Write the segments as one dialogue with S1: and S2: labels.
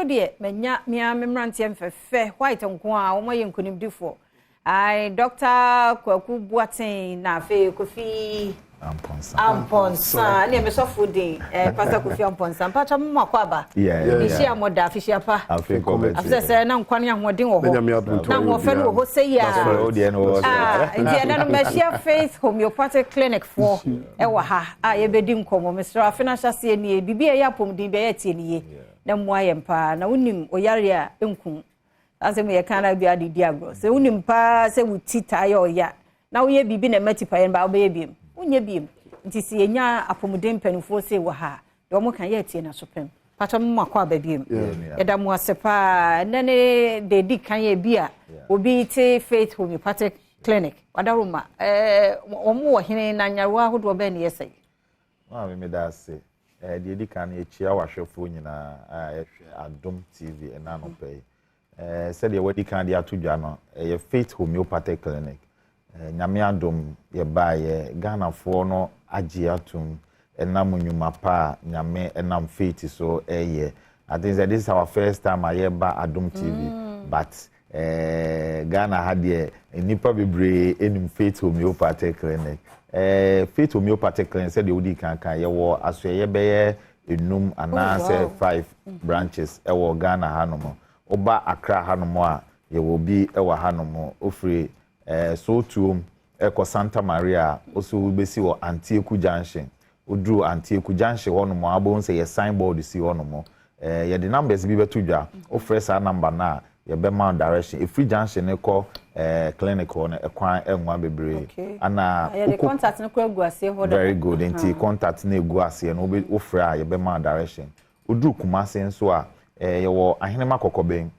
S1: so de menya mia memrante mfefe white nko a wo moye nkonimdifo ai Dr. Kwaku Boaten na fe Kofi Amponsa ne me so fooding Pastor Kofi Amponsa pacha mo akwaba ni share moda afishia pa afisa na nkwan ya hoden wo ho na wo fe no ho sei ya ndia na no me share Faith Homeopathic Clinic for ewa ha ye bedi nkomo Mr. Financial se ni bibi ya pomdin be ya tie ni na mo ayempa na wonim oyare a enku asem ye kana bia de diagro se wonim pa se wutita ya oya na wo ye bibi na matipa ye ba obe biem unye biem nti si enya apomuden panufo se wo ha de omo kan ye tie na sopem pato mo akwa ba biem eda mo asepa nene de di kan ye bia obi te Faith Homeopathic Clinic wadaruma omo wo hene na nyaruwa hodo ba ne yesai
S2: me da se de di kan ye chia wahwefo nyina Adom TV na no pay said the wedi kan de atodwa no ye Faith Homeopathic Clinic nyame Adom ye ba ye Ghana fo no agye atum enam nyuma pa nyame enam Faith so I think that this is our first time I ba Adom TV but Ghana had ye nipa bebre enim Faith Homeopathic Clinic Faith Homeopathic Clinic said the wedi kan ye wo aso ye be ye enum anase 5 branches e wo Ghana hanom oba Accra hanom a ye wo bi e wa hanom ofre so tuom eko Santa Maria oso besi wo Antieku Junction odru Antieku Junction honom abon se ye signboard si honom ye the numbers bi betudwa ofre sa number na ye be man direction free junction ne ko clinic on ekwan enwa bebre ana
S1: the contact no ko aguase ho
S2: very good enti contact na aguase no ofre a ye be man direction odru Kumase nso a ye wo ahenema kokoben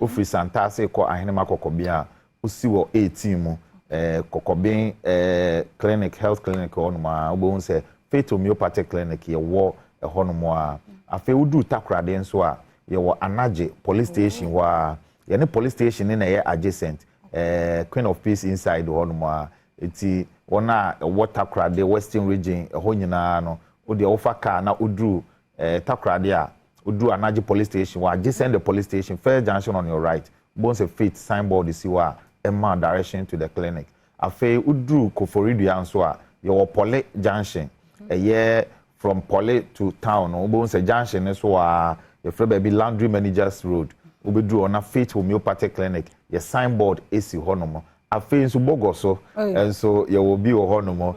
S2: ofri Santase ko ahenema kokoben a osi wo 18 mu kokoben clinic health clinic on ma obo se Faith Homeopathic Clinic ye wo honomo a afi udu takrade nso a ye wo Anaje police station wa ye ne police station na ye adjacent Queen of Peace inside honomo a eti wona water krade western region ho nyina no o de ofa car na odru takrade a odru Anaje police station wa adjacent the police station first junction on your right bon se Faith signboard is wa emma direction to the clinic afi odru Koforidua nso a ye wo Pole junction from Pole to town bon se junction so a ye free baby Landry Managers Road obedru on a Faith Homeopathic Clinic ye signboard esi honomo afi nso bogoso enso ye will be honomo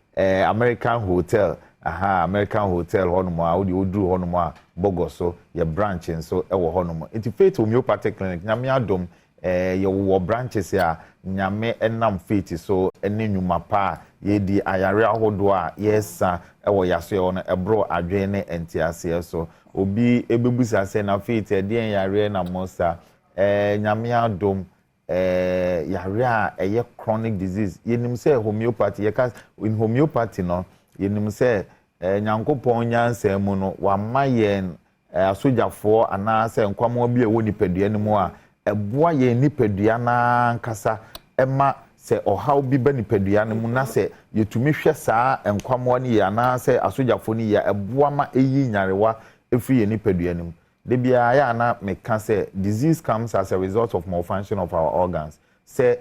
S2: American Hotel American Hotel honomo a odi odru honomo a bogoso ye branch nso e wo honomo enti Faith Homeopathic Clinic nyame Adom ye wo branches ya nyame enam Faith so ene nyuma pa ye di ayare ahodo a yesa e wo yaso ye ono ebro adwen ne entiase so obi ebebusa se na Faith e de yare na mosa nyame Adom yare a eye chronic disease yenim se homeopathy ye ka in homeopathy no yenim se nyankopon nyansa mu no wa mayen asojafo ana se nkwamo bi e woni padua ne mu a eboa ye nipadua na nkasa ema se ohaw bi ba nipadua ne mu na se yetumi hwe saa enkwamo ne ya na se asojafo ne ya eboa ma eyi nyarewa efri ye nipadua ne mu de bia ya na meka se disease comes as a result of malfunction of our organs se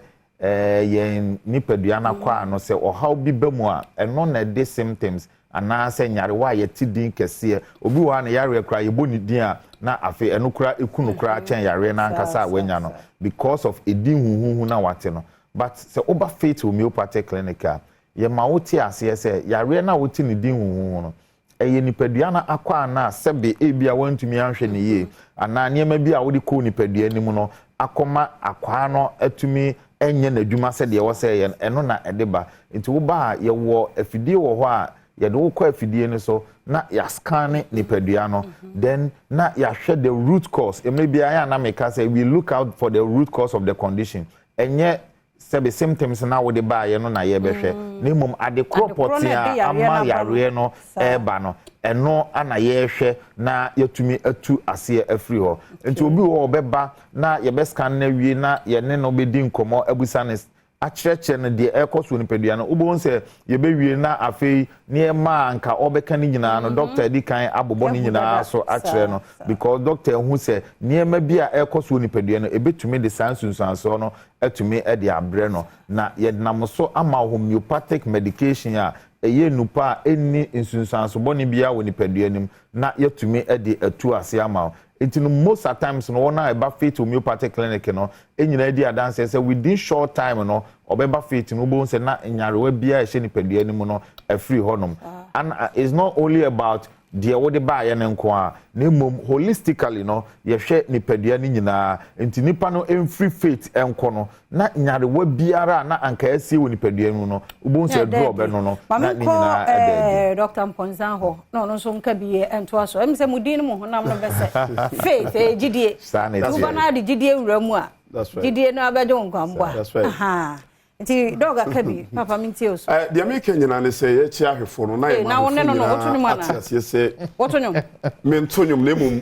S2: ye nipadua na kwa no se ohaw bi ba mu a eno na de symptoms ana se nyarewa ye tidin kese obi wa na yare kra ye boni din a na afi eno kra ekunu kra chen yare na nkasa wenya no because of edin huhuhu na wate no but se oba Faith Homeopathic Clinic ye ma wote ase se yare na wote ni din huhuhu no eye nipadua na akwa na sebe ebia wantumi anhwe ne ye ana niema bi a wodi ko nipadua ni mu no akoma akwa no atumi enye na dwuma se de wo se ye eno na edeba nti wo ba ye wo afidie wo ho a ye do kwa afidie ni so na ya scan nipadua no then na ya hwe the root cause maybe I na make say we look out for the root cause of the condition enye sebe symptoms na wo de ba ye no na ye behwe na mum ade cropoti ama yare no eba no eno ana ye hwe na yatumi atu ase afri ho nti obi wo obeba na ye be scan na wie na ye ne no be di nkomo abusa ne akyerɛkyerɛ no de ɛkɔ so nipadua no wobon sɛ yɛbɛwie na afei ne ma anka ɔbɛka ne nyinaa no doctor di kan abobɔ ne nyinaa so akyerɛ no because doctor hu sɛ nneɛma bi a ɛkɔ so nipadua no ebetumi de saa nsunsuanso no atumi de abrɛ no na yɛnam so ama homeopathic medication a ɛyɛ nupa a ɛnni nsunsuanso bɔne bia wɔ nipadua nim na yɛtumi de atu ase ama It's in most of times no one about fit homeopathic clinic no enyina di adanse say within short time no obeba fit no bo say na nyarewa bia ehye ni padua ni mu no free honum and it's not only about the wode ba ye nko a na mom holistically no ye hwe ni padua ni nyina enti nipa no free faith enko no na nyarewa biara na anka asie wo ni padua mu no bo say draw be no na ni nyina
S1: Dr. Mponzan ho no so nka biye ento aso em say mudin mu honam no be say faith gidie uba na de gidie wura mu a gidie no abedo nkwambwa aha nti doga kabi papa minti oso
S3: de ameke nyina ne say ye chi ahwefo no na ye
S1: na wonne no wotonyum ana
S3: atiase say
S1: wotonyum
S3: me ntonyum na mum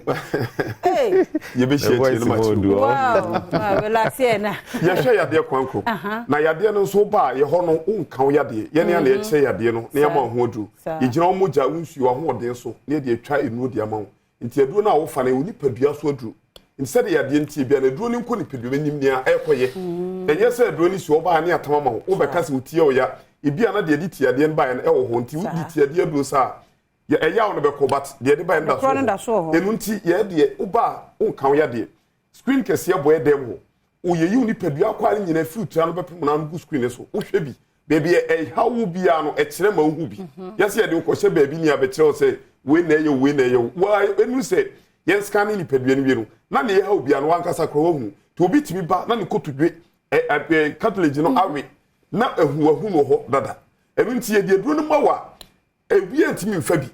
S3: ye be share chi no machi
S1: wow relax ye na
S3: ye hwe yade kwanko na yade no so ba ye ho no unka wo yade ye ne na ye che yade no na ye ma ho odu ye gina wo moja unsuo ho oden so na ye atwa enu de ama wo nti edu na wo fa na oni padua so odu instead yade nti bia na edu ni nko ni padua nim nia ekoye enye se edu ni so ba na atama ma wo be kase utie o ya ebia na de ti yade ba na ewo ho nti wudi ti yade edu sa ya eya wo no be ko but de ba nda so enu nti ye de uba unka wo yade screen kese ye boy dem ho oyeyi ni padua kware nyina filter no bepem na no screen so wo hwe bi baby hawo bia no ekire ma wo bi yesi ye de ko hye baby ni abekire o say we na ye wa enu say yen scanning ni padua ni bi no na ne hawo bia no wankasa kro hu to obi timi ba na ne kotudwe cartilage no awe na ehu no ho dada enu nti ye de duro no mawa ewie ntimi mfa bi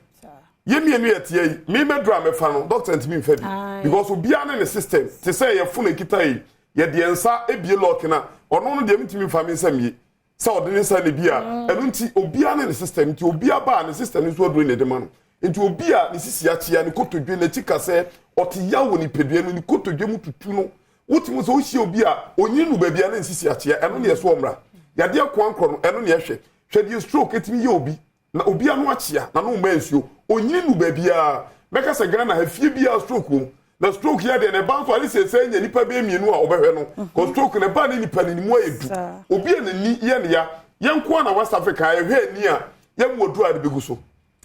S3: ye mienu ye tie yi me medra me fa no doctor ntimi mfa bi because obi an ne system te say ye fu na kita yi ye de ensa ebie lock na ono no de ntimi mfa me nsam yi sa ode ne sa ne bia enu nti obi an ne system nti obi aba ne system ni so duro ne de ma no nti obi a ne sisi achia ne kotodwe na chika se oti yawo ni pedue no ni kotodwe mu tutu no wotimu so ohie obi a onyi nu ba bia na sisi achia eno ne yeso omra yade akwankro no eno ne ehwe hwe die stroke etimi ye obi na obi anu achia na no ma nsuo onyi nu ba bia meka se Ghana ha fie bia stroke wo na stroke ya de ne ban so ali se nya nipa be mienu a obehwe no ko stroke ne ba ne nipa ne mu ayedu obi a ni ye ne ya yenko na West Africa ye hwe ni a ye modu a de beguso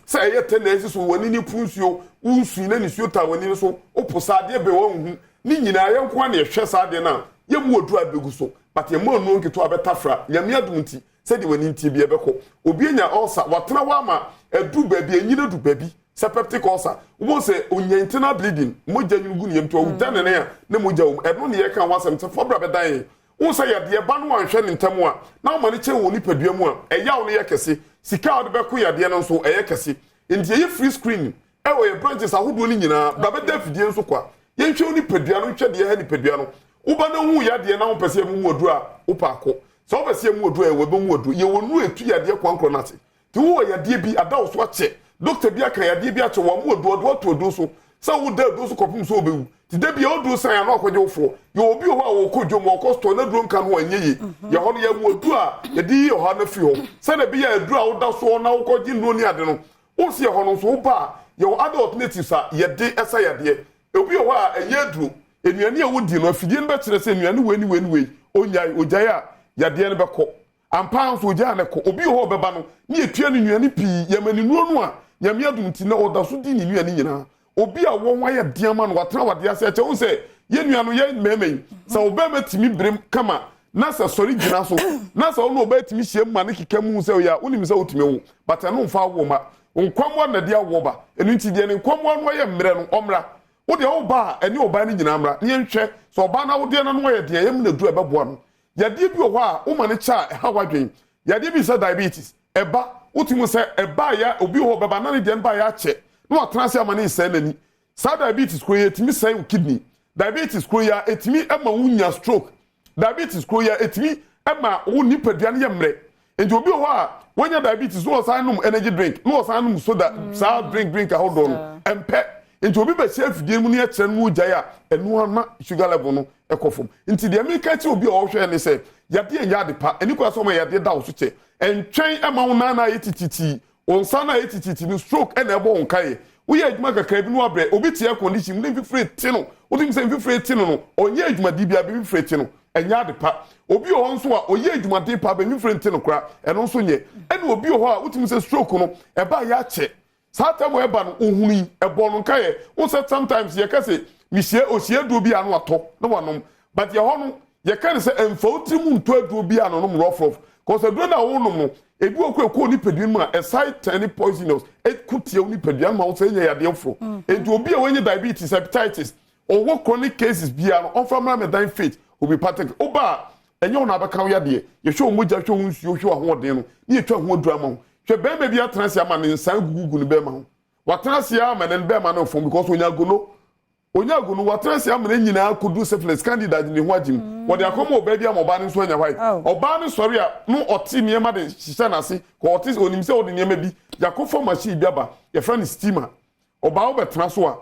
S3: say ye tenesi so woni ni punsuo unsu na ni suo ta woni so oposade be won hu ni nyina ye nko na ye hwe sade na ye mu odu abegu so but ye mo no nketo abetafra ye me adum nti se de woni nti bi ebeko obi enya ulcer watena wa ma edu baby enyina du baby septic ulcer wo se onya internal bleeding moja nyugu ni yemto udane ne ya ne moja eno ne ye kan wasem te fobra bedan wo se ye de ba no anhwe ne ntamu a na ma ne che woni padua mu a eya wo ne ye kese sika ode beko ya de no so eye kese nti ye free screen e we branches ahodo ni nyina ba be da fidie nso kwa ye nhwe oni padua no nhwe de ye ha ni padua no wo ba na hu ya de na wo pese mu odu a wo pa ko so wo pese mu odu a we be mu odu ye wonu etu ya de kwankro nate ti wo ya de bi ada wo so ache doctor bi aka ya de bi ache wo mu odu to odu so sa wo da odu so kopum so obewu ti da bi odu san ya na akwaje wo fo ye obi ho a wo kodwo mo ko store na duro nka no anyeye ye ho no ye mu odu a ye di yo ha na fi ho sa na bi ya edu a wo da so na wo kodji no ni ade no wo se ho no so ba ye other alternatives a ye de esa ye de obi ho a eye duro enuane a wo di no afidie no be kire se enuane we onyai ojai a ye de no be ko ampa so ojai na ko obi ho be ba no ni etua ni nuane pi ye mani nuo no a nyame adum ti na oda so di ni nuane nyina obi a won wa ye diama no watena wade ase che wo se ye nuano ye memei sa obema timi brem kama na sa sori gina so na sa ono oba timi hie ma ne kikamu se ya unim se otimi wo but na mfa wo ma nkwamwa na dia wo ba enu nti dia ne nkwamwa no ye mre no omra wo de wo ba eni oba ni nyina mra ne nhwe so oba na wo de na no ye de yem na du ebebo no ya de bi wo a wo ma ne cha ha wadwen ya de bi se diabetes eba utimi se eba ya obi ho beba na ne de ba ya che no atranse ama ne se nani sa diabetes ko ye timi se kidney diabetes ko ya etimi ema wunya stroke diabetes ko ya etimi ema wo nipadua ne ye mre enti obi ho a wonya diabetes no sanum energy drink no sanum soda sa drink a hold on empe enti obi be chef die mu ne ye kire mu gya ya enu ana sugar level no ekofom enti de America ti obi a wo hwe ne se yade enya de pa eni kwa so ma yade da wo so che entwen ema wo na yetititi onsa na yetititi ni stroke ena ebo onkae wo ye adwuma kakra bi no abre obi tie condition ni fifre ti no wo dim se fifre ti no onye adwuma di bia bi fifre ti no enya de pa obi o nso a oye adwuma de pa ba fifre ti no kra eno nso nye ena obi o ho a wo dim se stroke no eba ya che sata mo eba no ohunu ebo no kae wo se sometimes ye kase misie osie do bi anu ato no wanom but ye ho no ye kan se emfa otimu nto adu bi anu no rough cause adu na wo no ebi okwe ni pedun mu a aside tiny poisonous ekutie ni pedun ma wo se nya yade fo edu obi a wenye diabetes hepatitis or what chronic cases bi anu on family medicine faith Homeopathic oba enye ona abeka wo yade ye hwe omoja hwe nsuo hwe ahoden no ni etwa ho adu ama ho hwe be be bi atranse ama ne nsan gugugu ne be ma ho watranse ama ne be ma no fo because onyago no watranse ama ne nyina kodu syphilis candidate ne ho agim wo de akoma oba bi ama oba ne so anya white oba ne sori a no oti niema de hihya na se ko oti onim se odi niema bi yakofo machine bi aba ye friend steamer oba wo betra so a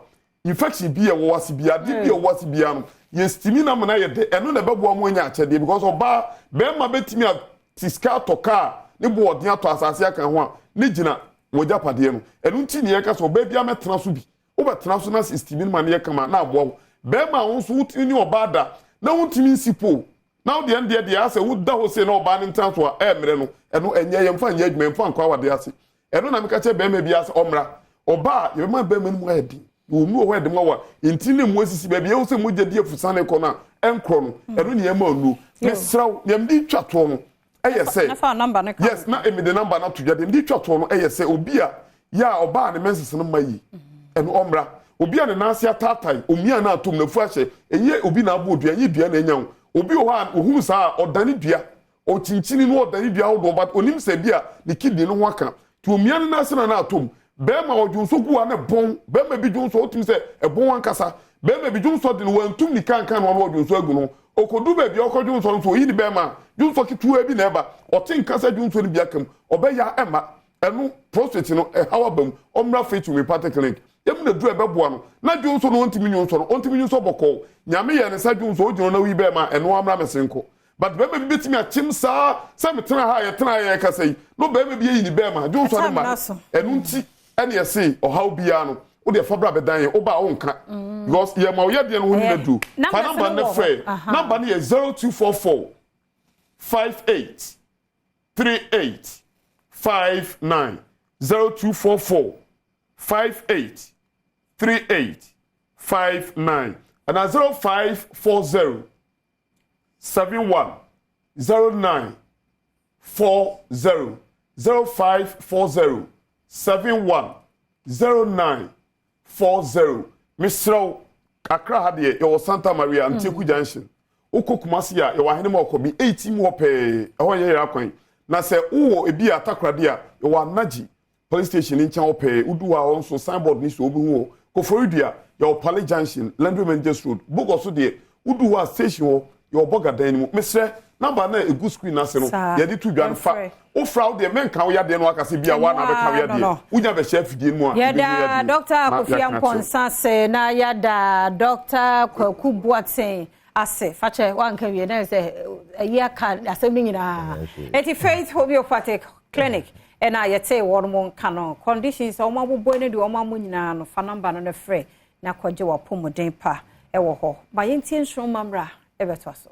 S3: infection bi ye wo wase bi ade bi ye wo wase bi ano ye steaming na mana ye de eno na bebo am anya achede because oba be ma betimi a tiska toka ne bo odin ato asase aka ho a ne gina wo japade no eno nti ne ye ka so oba bi ametra so bi oba transfer na steaming man ye kama na abo be ma won so utini oba da na wontimi nsipo now the end there ase wo da ho se na oba ne ntan so a mere no eno enye ye mfa nya adwuma mfa nkwa wade ase eno na meka che be ma bi ase omra oba ye ma be ma mu adi wo mu ho ede ma wa intini mu asisi be bi ye wo se mu gedi afusane ko na enkro no eno ne ye ma onu mesraw ye mdi twato no eye se
S1: na fa number ne
S3: yes na emi de number na to gede mdi twato no eye se obi a ya oba ne menses no mayi eno omra obi a ne nase atatai omia na atom na fu ahye eye obi na abodu eye dua na enyan obi o ha ohum sa odane dua o chinchini no odane dua o do but onim se bia ne kidney no ho aka ti omia ne nase na atom be ma odwunso guwa ne bon be ma bi dwunso otim se ebon ankasa be ma bi dwunso de no wantum ni kankan no odwunso agu no okodu ba bi okodwunso no yi ni be ma dwunso kitu abi na eba otin kasa dwunso ni bia kam obeya ema enu prostate no hawa bam omra faith Homeopathic clinic yemu na du ebeboa no na dwunso no ontimi nyunso boko nyame ye ne sa dwunso ogino na wi be ma eno amra mesenko but be me bitimi achim sa se metena ha ye tena ye kasai no be me bi yi ni be ma dwunso no ma enu nti ene ye say o how bia no wo de fabra be dan ye wo ba wo nka because ye ma wo ye de no ho ni du fa number na free number na ye 0244 58 38 59 0244 58 3859 and 0540 71 09 40 0540 71 09 40 Mr. Accra hade yo Santa Maria Antieku Junction ukokumasi ya yo ahene mo kobi 18 mo pe ho ye akwan na se uwo ebi atakrade a yo anaji police station in chan ope uduwa onso signboard ni so obi hu Koforidua your Pali Junction Landry Managers Road Bogoso de uduwa station wo your bogadan mu mesre number na egu screen ase no ye di tu dwan fa o fraud de men kan wo ya de no akase bia wa na be kan ya de unya be chef die mu a
S1: ya da Dr. Kofi Amponsa se na ya da Dr. Kwaku Boateng ase fache wanka wie na se ya kan asem nyina eti Faith Homeopathic Clinic ena yete won mon kanon conditions o mabubo ne de o mamu nyina no fa number no frɛ na kwaje wa pomoden pa e wo ho ba yentie nso mamra e beto so